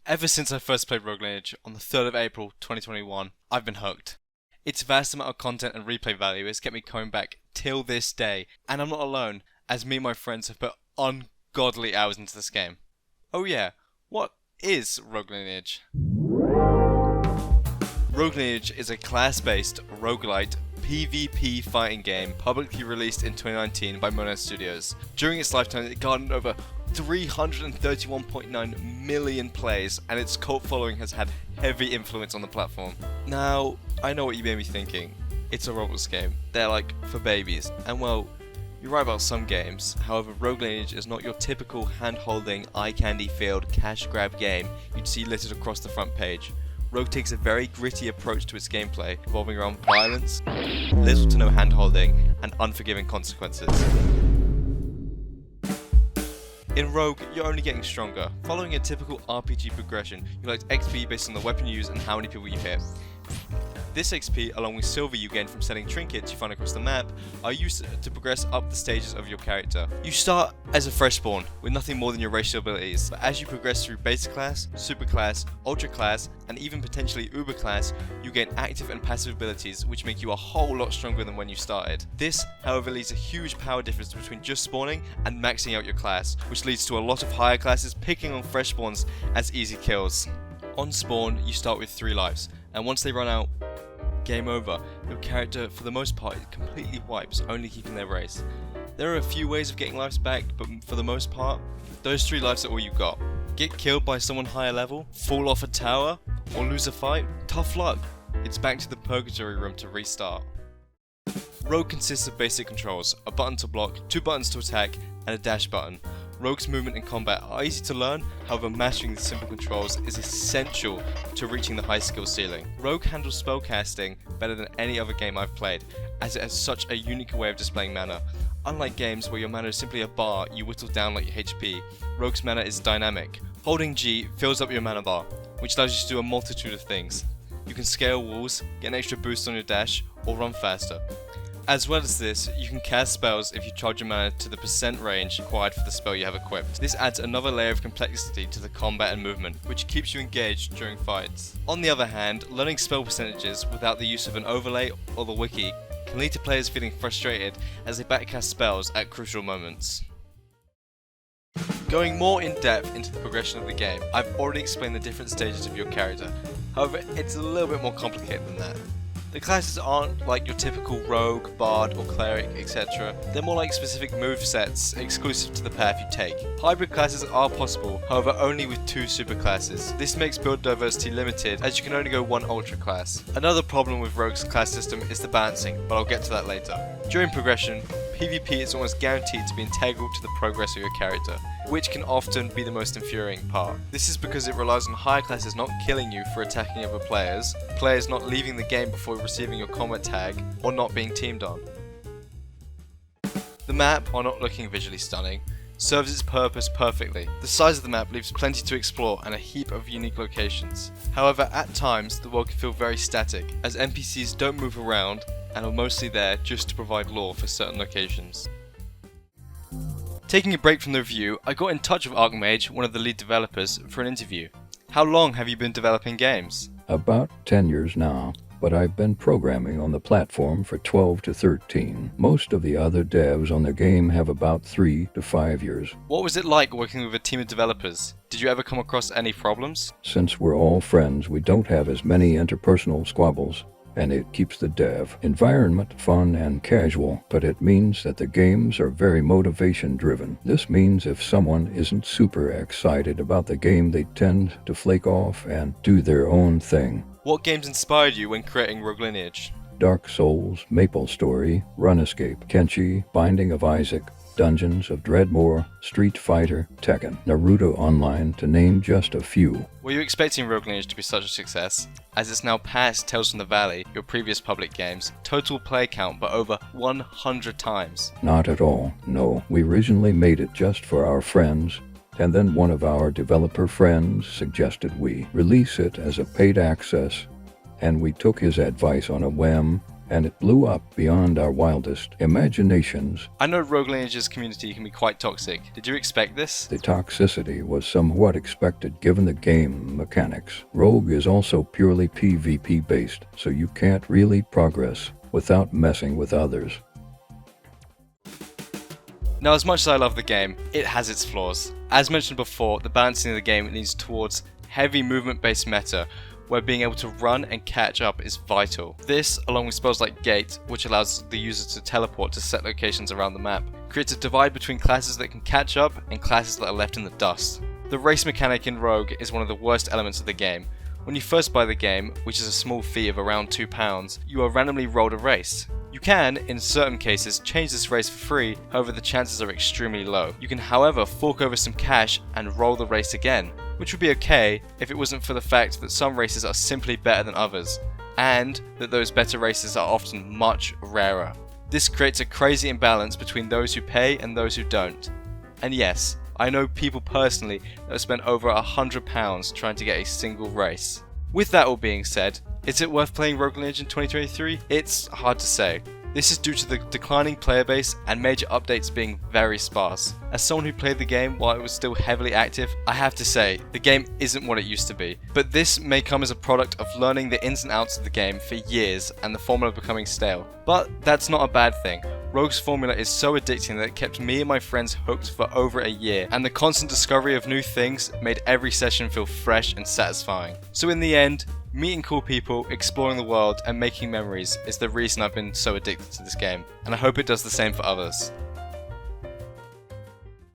Ever since I first played Rogue Lineage on the 3rd of April 2021, I've been hooked. Its vast amount of content and replay value has kept me coming back till this day, and I'm not alone, as me and my friends have put ungodly hours into this game. Oh yeah, what is Rogue Lineage? Rogue Lineage is a class-based, roguelite, PvP fighting game publicly released in 2019 by Monad Studios. During its lifetime, it garnered over 331.9 million plays, and its cult following has had heavy influence on the platform. Now, I know what you may be thinking. It's a Roblox game. They're like for babies. And well, you're right about some games. However, Rogue Lineage is not your typical hand-holding, eye-candy-filled cash grab game you'd see littered across the front page. Rogue takes a very gritty approach to its gameplay, revolving around violence, little to no hand-holding, and unforgiving consequences. In Rogue, you're only getting stronger. Following a typical RPG progression, you collect XP based on the weapon you use and how many people you hit. This XP, along with silver you gain from selling trinkets you find across the map, are used to progress up the stages of your character. You start as a fresh spawn, with nothing more than your racial abilities, but as you progress through base class, super class, ultra class, and even potentially uber class, you gain active and passive abilities which make you a whole lot stronger than when you started. This, however, leaves a huge power difference between just spawning and maxing out your class, which leads to a lot of higher classes picking on fresh spawns as easy kills. On spawn, you start with 3 lives, and once they run out, game over. Your character, for the most part, completely wipes, only keeping their race. There are a few ways of getting lives back, but for the most part, those 3 lives are all you got. Get killed by someone higher level, fall off a tower, or lose a fight? Tough luck. It's back to the purgatory room to restart. Rogue consists of basic controls, a button to block, 2 buttons to attack, and a dash button. Rogue's movement and combat are easy to learn, however mastering these simple controls is essential to reaching the high skill ceiling. Rogue handles spellcasting better than any other game I've played, as it has such a unique way of displaying mana. Unlike games where your mana is simply a bar you whittle down like your HP, Rogue's mana is dynamic. Holding G fills up your mana bar, which allows you to do a multitude of things. You can scale walls, get an extra boost on your dash, or run faster. As well as this, you can cast spells if you charge your mana to the percent range required for the spell you have equipped. This adds another layer of complexity to the combat and movement, which keeps you engaged during fights. On the other hand, learning spell percentages without the use of an overlay or the wiki can lead to players feeling frustrated as they backcast spells at crucial moments. Going more in depth into the progression of the game, I've already explained the different stages of your character. However, it's a little bit more complicated than that. The classes aren't like your typical rogue, bard, or cleric, etc. They're more like specific movesets exclusive to the path you take. Hybrid classes are possible, however only with 2 super classes. This makes build diversity limited, as you can only go 1 ultra class. Another problem with Rogue's class system is the balancing, but I'll get to that later. During progression, PvP is almost guaranteed to be integral to the progress of your character, which can often be the most infuriating part. This is because it relies on higher classes not killing you for attacking other players, players not leaving the game before receiving your combat tag, or not being teamed on. The map, while not looking visually stunning, serves its purpose perfectly. The size of the map leaves plenty to explore and a heap of unique locations. However, at times, the world can feel very static, as NPCs don't move around and are mostly there just to provide lore for certain locations. Taking a break from the review, I got in touch with Archmage, one of the lead developers, for an interview. How long have you been developing games? About 10 years now, but I've been programming on the platform for 12 to 13. Most of the other devs on the game have about 3 to 5 years. What was it like working with a team of developers? Did you ever come across any problems? Since we're all friends, we don't have as many interpersonal squabbles, and it keeps the dev environment fun and casual, but it means that the games are very motivation driven. This means if someone isn't super excited about the game, they tend to flake off and do their own thing. What games inspired you when creating Rogue Lineage? Dark Souls, MapleStory, RunEscape, Kenshi, Binding of Isaac, Dungeons of Dreadmore, Street Fighter, Tekken, Naruto Online, to name just a few. Were you expecting Rogue Lineage to be such a success, as it's now passed Tales from the Valley, your previous public games, total play count by over 100 times? Not at all, no. We originally made it just for our friends, and then one of our developer friends suggested we release it as a paid access, and we took his advice on a whim and it blew up beyond our wildest imaginations. I know Rogue Lineage's community can be quite toxic. Did you expect this? The toxicity was somewhat expected given the game mechanics. Rogue is also purely PvP based, so you can't really progress without messing with others. Now, as much as I love the game, it has its flaws. As mentioned before, the balancing of the game leans towards heavy movement-based meta, where being able to run and catch up is vital. This, along with spells like Gate, which allows the user to teleport to set locations around the map, creates a divide between classes that can catch up and classes that are left in the dust. The race mechanic in Rogue is one of the worst elements of the game. When you first buy the game, which is a small fee of around £2, you are randomly rolled a race. You can, in certain cases, change this race for free, however the chances are extremely low. You can however fork over some cash and roll the race again, which would be okay if it wasn't for the fact that some races are simply better than others, and that those better races are often much rarer. This creates a crazy imbalance between those who pay and those who don't. And yes, I know people personally that have spent over £100 trying to get a single race. With that all being said, is it worth playing Rogue Lineage in 2023? It's hard to say. This is due to the declining player base and major updates being very sparse. As someone who played the game while it was still heavily active, I have to say, the game isn't what it used to be. But this may come as a product of learning the ins and outs of the game for years and the formula becoming stale. But that's not a bad thing. Rogue's formula is so addicting that it kept me and my friends hooked for over a year, and the constant discovery of new things made every session feel fresh and satisfying. So in the end, meeting cool people, exploring the world, and making memories is the reason I've been so addicted to this game, and I hope it does the same for others.